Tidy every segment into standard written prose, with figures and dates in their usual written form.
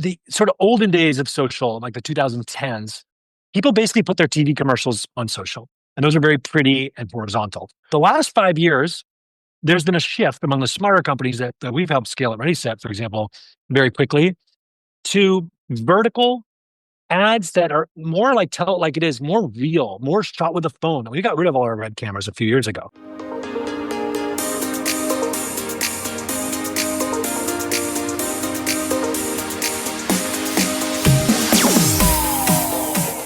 the sort of olden days of social, like the 2010s, people basically put their TV commercials on social, and those are very pretty and horizontal. The last 5 years, there's been a shift among the smarter companies that we've helped scale at ReadySet, for example, very quickly to vertical ads that are more like tell it like it is, more real, more shot with a phone. We got rid of all our red cameras a few years ago.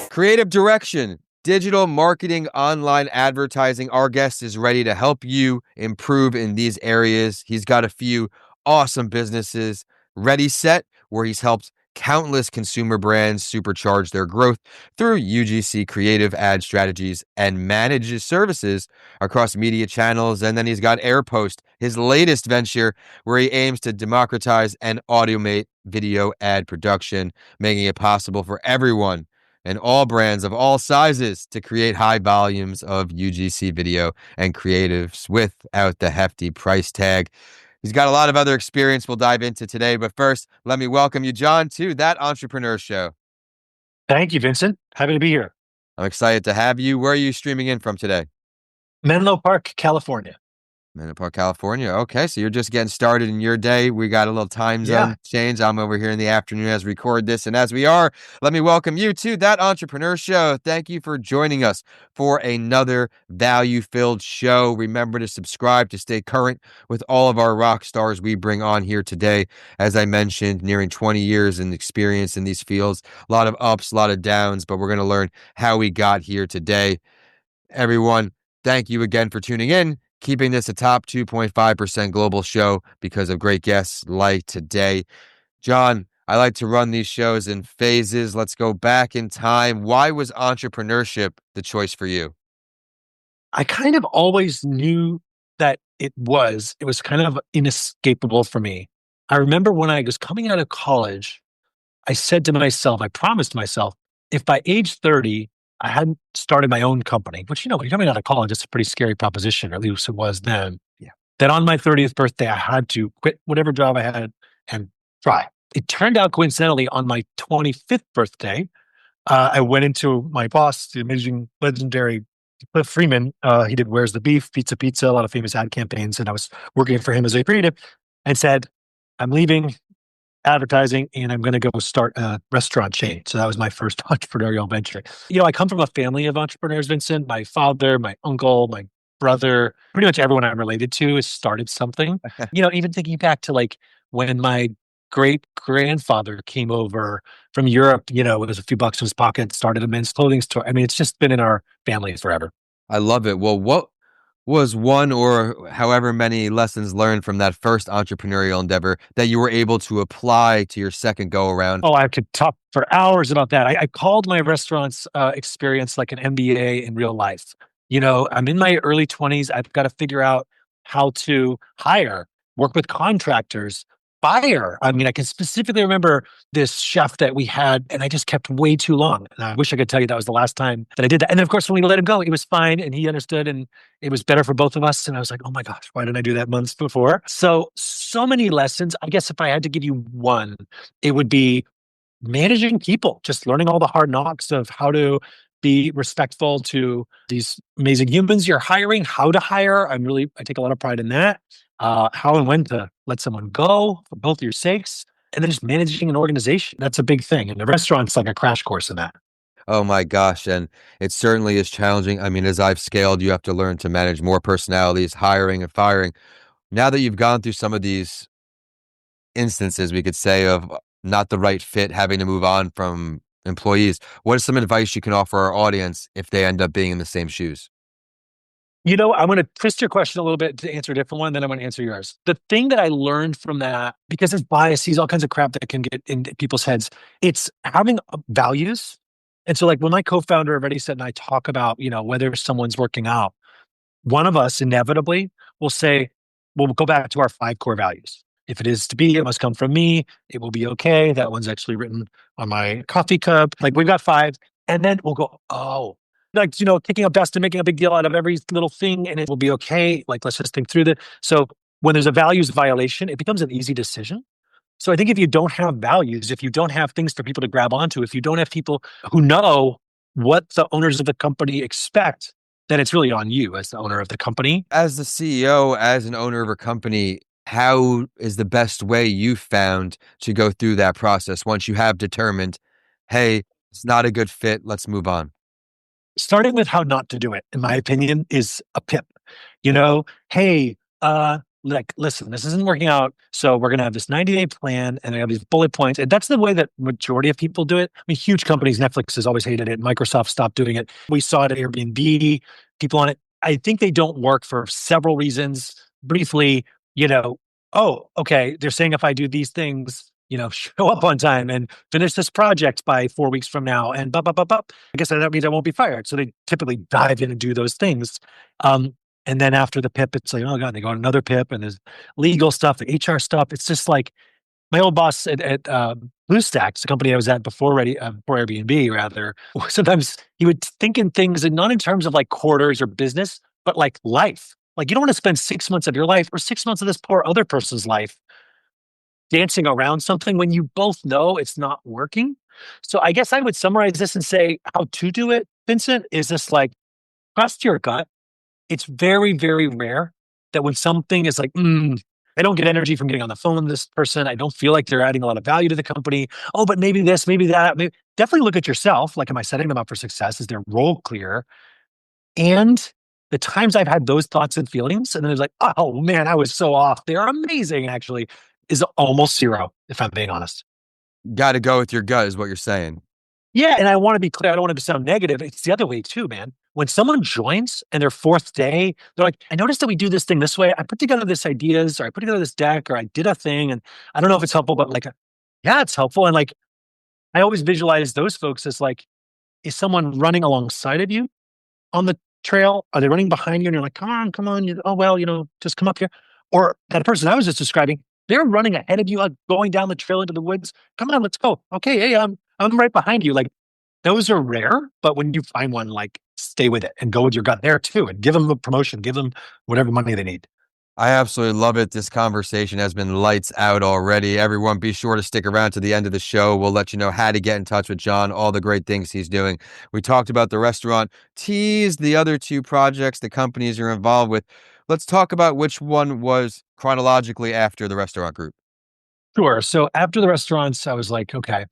Creative direction, digital marketing, online advertising. Our guest is ready to help you improve in these areas. He's got a few awesome businesses. ReadySet, where he's helped countless consumer brands supercharge their growth through UGC creative ad strategies and manages services across media channels. And then he's got Airpost, his latest venture, where he aims to democratize and automate video ad production, making it possible for everyone and all brands of all sizes to create high volumes of UGC video and creatives without the hefty price tag. He's got a lot of other experience we'll dive into today, but first, let me welcome you, John, to That Entrepreneur Show. Thank you, Vincent. Happy to be here. I'm excited to have you. Where are you streaming in from today? Menlo Park, California. Menlo Park, California. Okay, so you're just getting started in your day. We got a little time zone change. I'm over here in the afternoon as we record this. And as we are, let me welcome you to That Entrepreneur Show. Thank you for joining us for another value-filled show. Remember to subscribe to stay current with all of our rock stars we bring on here today. As I mentioned, nearing 20 years in experience in these fields. A lot of ups, a lot of downs, but we're going to learn how we got here today. Everyone, thank you again for tuning in. Keeping this a top 2.5% global show because of great guests like today. John, I like to run these shows in phases. Let's go back in time. Why was entrepreneurship the choice for you? I kind of always knew that it was kind of inescapable for me. I remember when I was coming out of college, I said to myself, I promised myself, if by age 30, I hadn't started my own company, which, when you're coming out of college, it's a pretty scary proposition, or at least it was then. Yeah. That on my 30th birthday, I had to quit whatever job I had and try. It turned out coincidentally on my 25th birthday, I went into my boss, the amazing, legendary Cliff Freeman. He did Where's the Beef, Pizza, a lot of famous ad campaigns. And I was working for him as a creative and said, I'm leaving advertising and I'm going to go start a restaurant chain. So that was my first entrepreneurial venture. I come from a family of entrepreneurs, Vincent. My father, my uncle, my brother, pretty much everyone I'm related to has started something. Even thinking back to like when my great grandfather came over from Europe, with a few bucks in his pocket, started a men's clothing store. I mean, it's just been in our family forever. I love it. Well, what was one or however many lessons learned from that first entrepreneurial endeavor that you were able to apply to your second go around? Oh, I could talk for hours about that. I called my restaurant's experience like an MBA in real life. I'm in my early 20s. I've got to figure out how to hire, work with contractors, fire. I mean, I can specifically remember this chef that we had, and I just kept way too long. And I wish I could tell you that was the last time that I did that. And then, of course, when we let him go, it was fine, and he understood, and it was better for both of us. And I was like, oh my gosh, why didn't I do that months before? So many lessons. I guess if I had to give you one, it would be managing people, just learning all the hard knocks of how to be respectful to these amazing humans you're hiring, how to hire. I take a lot of pride in that. How and when to let someone go for both your sakes, and then just managing an organization. That's a big thing. And the restaurant's like a crash course in that. Oh my gosh. And it certainly is challenging. I mean, as I've scaled, you have to learn to manage more personalities, hiring and firing. Now that you've gone through some of these instances, we could say, of not the right fit, having to move on from employees, what is some advice you can offer our audience if they end up being in the same shoes? I'm going to twist your question a little bit to answer a different one, then I'm going to answer yours. The thing that I learned from that, because there's biases, all kinds of crap that can get into people's heads, it's having values. And so like when my co-founder of ReadySet and I talk about, whether someone's working out, one of us inevitably will say, we'll go back to our 5 core values. If it is to be, it must come from me. It will be okay. That one's actually written on my coffee cup. Like we've got 5. And then we'll go, oh, like, kicking up dust and making a big deal out of every little thing, and it will be okay. Like, let's just think through that. So when there's a values violation, it becomes an easy decision. So I think if you don't have values, if you don't have things for people to grab onto, if you don't have people who know what the owners of the company expect, then it's really on you as the owner of the company. As the CEO, as an owner of a company, how is the best way you found to go through that process once you have determined, hey, it's not a good fit, let's move on? Starting with how not to do it, in my opinion, is a pip. Hey, like, listen, this isn't working out. So we're gonna have this 90-day plan and I have these bullet points. And that's the way that majority of people do it. I mean, huge companies, Netflix has always hated it. Microsoft stopped doing it. We saw it at Airbnb, people on it. I think they don't work for several reasons. Briefly, you know, oh, okay, they're saying if I do these things, show up on time and finish this project by 4 weeks from now and blah, blah, blah, blah. I guess that means I won't be fired. So they typically dive in and do those things. And then after the PIP, it's like, oh God, they go on another PIP and there's legal stuff, the HR stuff. It's just like my old boss at BlueStacks, the company I was at before Airbnb, rather. Sometimes he would think in things, and not in terms of like quarters or business, but like life. Like you don't want to spend 6 months of your life or 6 months of this poor other person's life dancing around something when you both know it's not working. So I guess I would summarize this and say how to do it, Vincent, is this like trust your gut. It's very, very rare that when something is like, I don't get energy from getting on the phone with this person. I don't feel like they're adding a lot of value to the company. Oh, but maybe this, maybe that. Definitely look at yourself. Like, am I setting them up for success? Is their role clear? And the times I've had those thoughts and feelings, and then it's like, oh man, I was so off. They're amazing, actually, is almost zero, if I'm being honest. Got to go with your gut, is what you're saying. Yeah, and I want to be clear. I don't want it to sound negative. It's the other way too, man. When someone joins and their fourth day, they're like, I noticed that we do this thing this way. I put together this ideas, or I put together this deck, or I did a thing, and I don't know if it's helpful, but like, yeah, it's helpful. And like, I always visualize those folks as like, is someone running alongside of you on the trail? Are they running behind you? And you're like, come on. Oh, well, just come up here. Or that person I was just describing, they're running ahead of you, like going down the trail into the woods. Come on, let's go. Okay, hey, I'm right behind you. Like those are rare, but when you find one, like stay with it and go with your gut there too, and give them a promotion, give them whatever money they need. I absolutely love it. This conversation has been lights out already. Everyone, be sure to stick around to the end of the show. We'll let you know how to get in touch with John, all the great things he's doing. We talked about the restaurant, teased the other two projects the companies are involved with. Let's talk about which one was chronologically after the restaurant group. Sure. So after the restaurants, I was like, okay,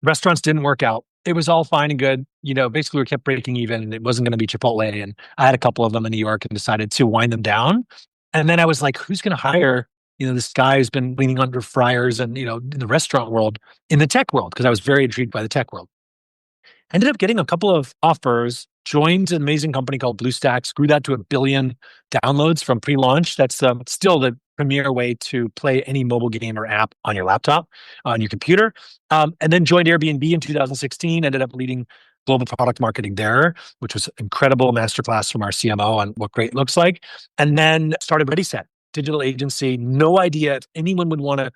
restaurants didn't work out. It was all fine and good. Basically we kept breaking even and it wasn't going to be Chipotle. And I had a couple of them in New York and decided to wind them down. And then I was like, who's going to hire, this guy who's been leaning under fryers and, in the restaurant world, in the tech world, because I was very intrigued by the tech world. Ended up getting a couple of offers, joined an amazing company called BlueStacks, grew that to 1 billion downloads from pre-launch. That's still the premier way to play any mobile game or app on your laptop, on your computer. And then joined Airbnb in 2016, ended up leading global product marketing there, which was incredible masterclass from our CMO on what great looks like. And then started Ready Set, digital agency. No idea if anyone would want to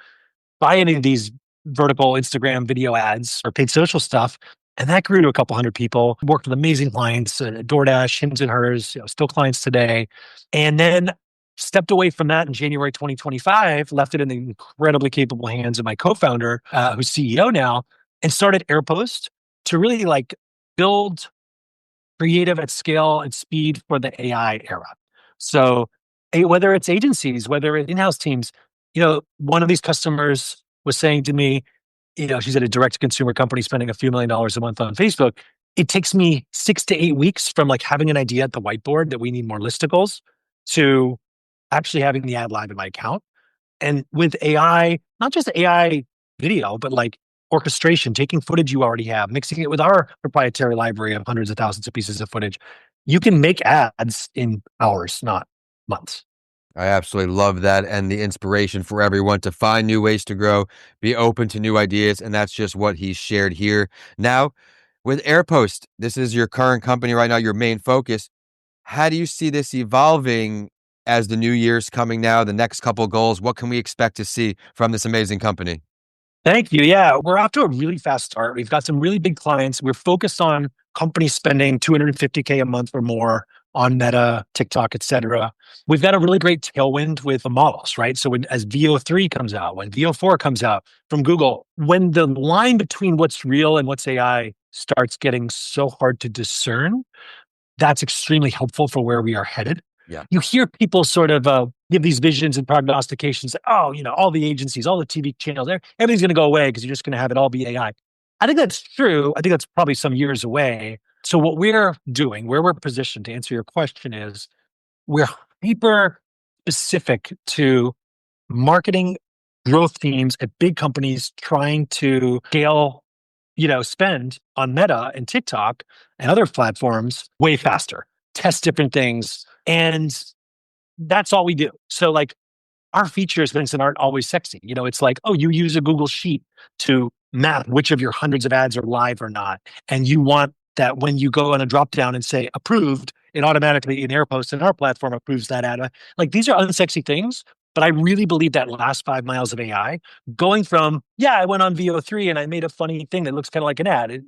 buy any of these vertical Instagram video ads or paid social stuff. And that grew to a couple hundred people. Worked with amazing clients, DoorDash, Hims and Hers, still clients today. And then stepped away from that in January 2025, left it in the incredibly capable hands of my co-founder, who's CEO now, and started Airpost to really like build creative at scale and speed for the AI era. So whether it's agencies, whether it's in-house teams, one of these customers was saying to me, she's at a direct to consumer company spending a few $1 million a month on Facebook. It takes me 6 to 8 weeks from like having an idea at the whiteboard that we need more listicles to actually having the ad live in my account. And with AI, not just AI video, but like orchestration, taking footage you already have, mixing it with our proprietary library of hundreds of thousands of pieces of footage, you can make ads in hours, not months. I absolutely love that and the inspiration for everyone to find new ways to grow, be open to new ideas. And that's just what he's shared here. Now, with Airpost, this is your current company right now, your main focus. How do you see this evolving as the new year's coming now, the next couple of goals? What can we expect to see from this amazing company? Thank you. Yeah, we're off to a really fast start. We've got some really big clients. We're focused on companies spending 250K a month or more on Meta, TikTok, et cetera. We've got a really great tailwind with the models, right? So as VO3 comes out, when VO4 comes out from Google, when the line between what's real and what's AI starts getting so hard to discern, that's extremely helpful for where we are headed. Yeah. You hear people sort of give these visions and prognostications. Oh, all the agencies, all the TV channels, everything's going to go away because you're just going to have it all be AI. I think that's true. I think that's probably some years away. So what we're doing, where we're positioned to answer your question is we're hyper specific to marketing growth teams at big companies trying to scale, spend on Meta and TikTok and other platforms way faster, test different things. And that's all we do. So like our features, Vincent, aren't always sexy. It's like, oh, you use a Google Sheet to map which of your hundreds of ads are live or not. And you want that when you go on a drop down and say approved, it automatically in Airpost and our platform approves that ad. Like these are unsexy things, but I really believe that last 5 miles of AI, going from, yeah, I went on VO3 and I made a funny thing that looks kind of like an ad,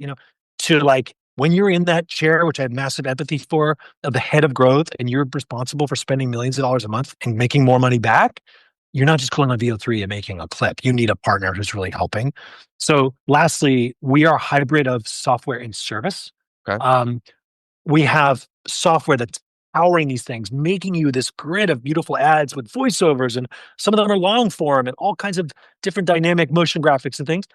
to like when you're in that chair, which I have massive empathy for, of the head of growth, and you're responsible for spending millions of dollars a month and making more money back, you're not just going on VO3 and making a clip. You need a partner who's really helping. So lastly, we are a hybrid of software and service. Okay. We have software that's powering these things, making you this grid of beautiful ads with voiceovers, and some of them are long form and all kinds of different dynamic motion graphics and things.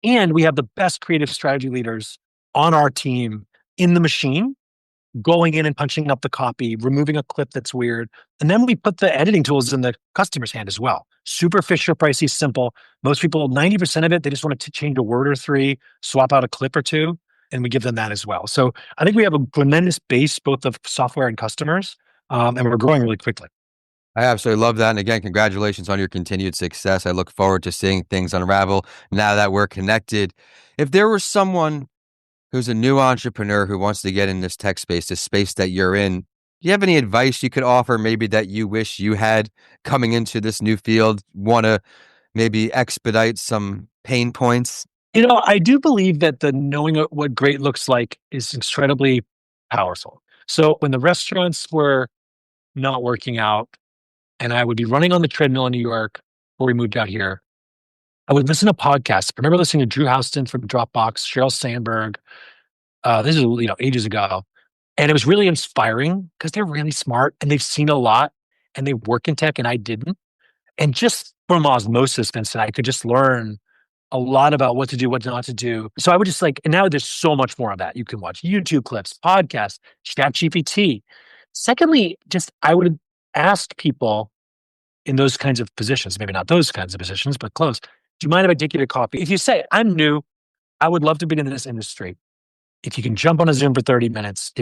And we have the best creative strategy leaders on our team in the machine, going in and punching up the copy, removing a clip that's weird. And then we put the editing tools in the customer's hand as well. Super Fisher pricey, simple. Most people, 90% of it, they just want to change a word or three, swap out a clip or two, and we give them that as well. So I think we have a tremendous base, both of software and customers, and we're growing really quickly. I absolutely love that. And again, congratulations on your continued success. I look forward to seeing things unravel now that we're connected. If there was someone who's a new entrepreneur who wants to get in this tech space, this space that you're in, do you have any advice you could offer maybe that you wish you had coming into this new field? Want to maybe expedite some pain points? I do believe that the knowing what great looks like is incredibly powerful. So when the restaurants were not working out and I would be running on the treadmill in New York before we moved out here, I would listen to podcasts. I remember listening to Drew Houston from Dropbox, Sheryl Sandberg. This is, ages ago. And it was really inspiring because they're really smart and they've seen a lot and they work in tech and I didn't. And just from osmosis, Vincent, I could just learn a lot about what to do, what not to do. So I would just and now there's so much more of that. You can watch YouTube clips, podcasts, ChatGPT. Secondly, I would ask people in those kinds of positions, maybe not those kinds of positions, but close. Do you mind if I take you to coffee? If you say, I'm new, I would love to be in this industry. If you can jump on a Zoom for 30 minutes,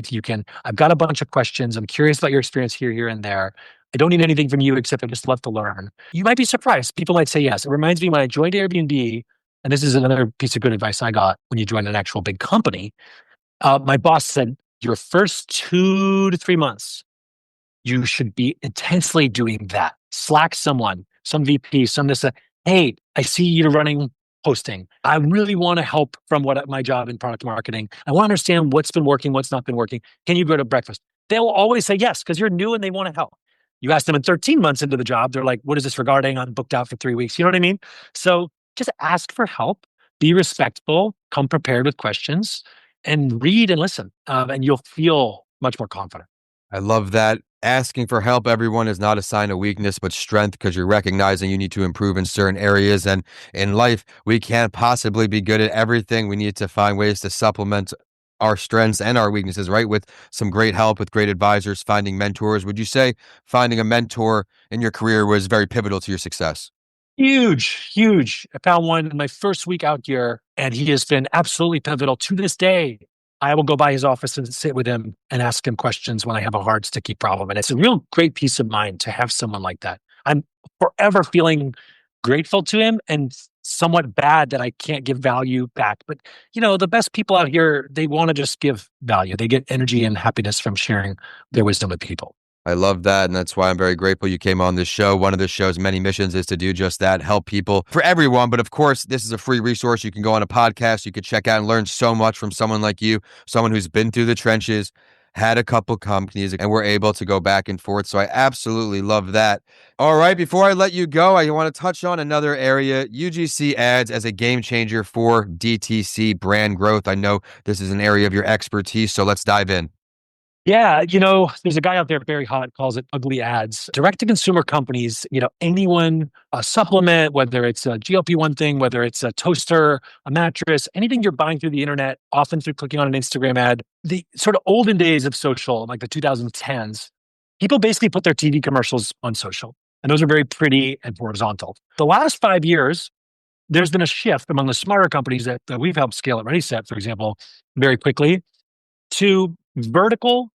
I've got a bunch of questions. I'm curious about your experience here, and there. I don't need anything from you except I just love to learn. You might be surprised. People might say yes. It reminds me when I joined Airbnb, and this is another piece of good advice I got when you join an actual big company. My boss said, your first 2 to 3 months, you should be intensely doing that. Slack someone, some VP, some this, hey, I see you're running hosting. I really want to help from my job in product marketing. I want to understand what's been working, what's not been working. Can you go to breakfast? They will always say yes, because you're new and they want to help. You ask them in 13 months into the job, they're like, what is this regarding? I'm booked out for 3 weeks. You know what I mean? So just ask for help, be respectful, come prepared with questions, and read and listen. And you'll feel much more confident. I love that. Asking for help, everyone, is not a sign of weakness, but strength, because you're recognizing you need to improve in certain areas. And in life, we can't possibly be good at everything. We need to find ways to supplement our strengths and our weaknesses, right? With some great help, with great advisors, finding mentors. Would you say finding a mentor in your career was very pivotal to your success? Huge, huge. I found one in my first week out here, and he has been absolutely pivotal to this day. I will go by his office and sit with him and ask him questions when I have a hard, sticky problem. And it's a real great peace of mind to have someone like that. I'm forever feeling grateful to him and somewhat bad that I can't give value back. But, the best people out here, they want to just give value. They get energy and happiness from sharing their wisdom with people. I love that. And that's why I'm very grateful you came on this show. One of the show's many missions is to do just that, help people for everyone. But of course, this is a free resource. You can go on a podcast. You could check out and learn so much from someone like you, someone who's been through the trenches, had a couple companies, and we're able to go back and forth. So I absolutely love that. All right, before I let you go, I want to touch on another area, UGC ads as a game changer for DTC brand growth. I know this is an area of your expertise, so let's dive in. Yeah, there's a guy out there very hot calls it ugly ads. Direct to consumer companies, anyone, a supplement, whether it's a GLP-1 thing, whether it's a toaster, a mattress, anything you're buying through the internet, often through clicking on an Instagram ad. The sort of olden days of social, like the 2010s, people basically put their TV commercials on social, and those are very pretty and horizontal. The last 5 years, there's been a shift among the smarter companies that we've helped scale at ReadySet, for example, very quickly to vertical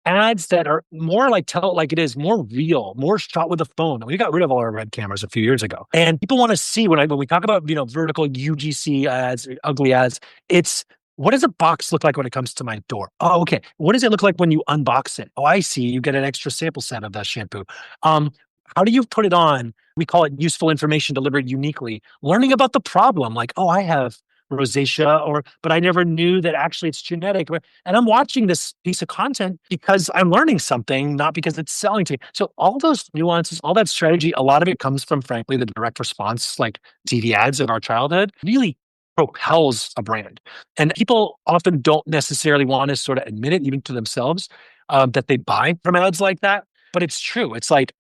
ads that are more like tell it like it is, more real, more shot with a phone. We got rid of all our red cameras a few years ago, and people want to see when we talk about vertical UGC ads, ugly ads. It's what does a box look like when it comes to my door? Oh, okay. What does it look like when you unbox it? Oh, I see. You get an extra sample set of that shampoo. Um, how do you put it on? We call it useful information delivered uniquely. Learning about the problem, like, oh, I have rosacea, but I never knew that actually it's genetic. And I'm watching this piece of content because I'm learning something, not because it's selling to me. So all those nuances, all that strategy, a lot of it comes from, frankly, the direct response, like TV ads in our childhood, really propels a brand. And people often don't necessarily want to sort of admit it, even to themselves, that they buy from ads like that. But it's true. It's like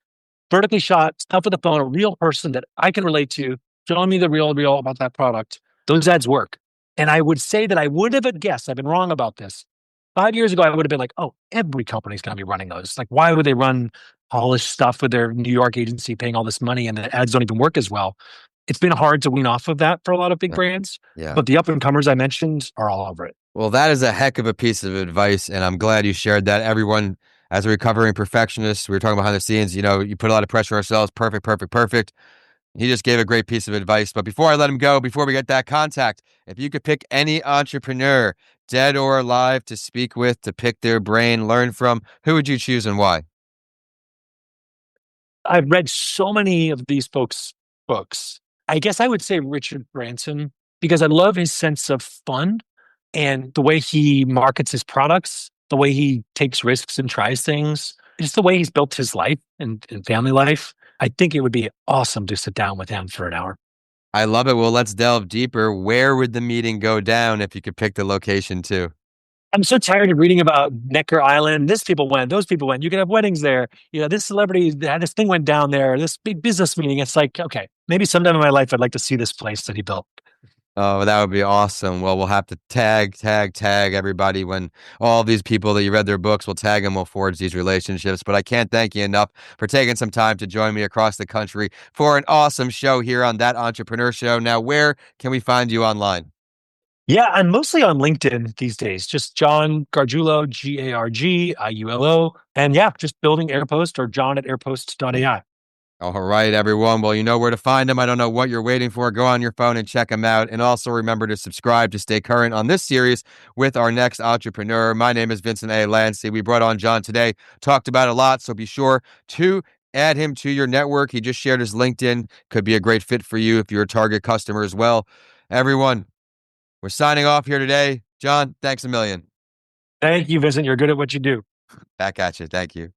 vertically shot, stuff with the phone, a real person that I can relate to, telling me the real about that product. Those ads work. And I would say that I would have guessed, I've been wrong about this. 5 years ago, I would have been like, oh, every company's going to be running those. Like, why would they run polished stuff with their New York agency paying all this money and the ads don't even work as well? It's been hard to wean off of that for a lot of big Yeah. brands, Yeah. but the up and comers I mentioned are all over it. Well, that is a heck of a piece of advice, and I'm glad you shared that. Everyone, as a recovering perfectionist, we were talking behind the scenes, you put a lot of pressure on ourselves. Perfect, perfect, perfect. He just gave a great piece of advice. But before I let him go, before we get that contact, if you could pick any entrepreneur, dead or alive, to speak with, to pick their brain, learn from, who would you choose and why? I've read so many of these folks' books. I guess I would say Richard Branson because I love his sense of fun and the way he markets his products, the way he takes risks and tries things, just the way he's built his life and family life. I think it would be awesome to sit down with him for an hour. I love it. Well, let's delve deeper. Where would the meeting go down if you could pick the location too? I'm so tired of reading about Necker Island. This people went, those people went. You can have weddings there. This celebrity, this thing went down there. This big business meeting. It's like, okay, maybe sometime in my life, I'd like to see this place that he built. Oh, that would be awesome. Well, we'll have to tag everybody when all these people that you read their books, we'll tag them, we'll forge these relationships. But I can't thank you enough for taking some time to join me across the country for an awesome show here on That Entrepreneur Show. Now, where can we find you online? Yeah, I'm mostly on LinkedIn these days. Just John Gargiulo, Gargiulo. And yeah, just building Airpost or John at airpost.ai. All right, everyone. Well, you know where to find them. I don't know what you're waiting for. Go on your phone and check them out. And also remember to subscribe to stay current on this series with our next entrepreneur. My name is Vincent A. Lancey. We brought on John today, talked about a lot. So be sure to add him to your network. He just shared his LinkedIn. Could be a great fit for you if you're a target customer as well. Everyone, we're signing off here today. John, thanks a million. Thank you, Vincent. You're good at what you do. Back at you. Thank you.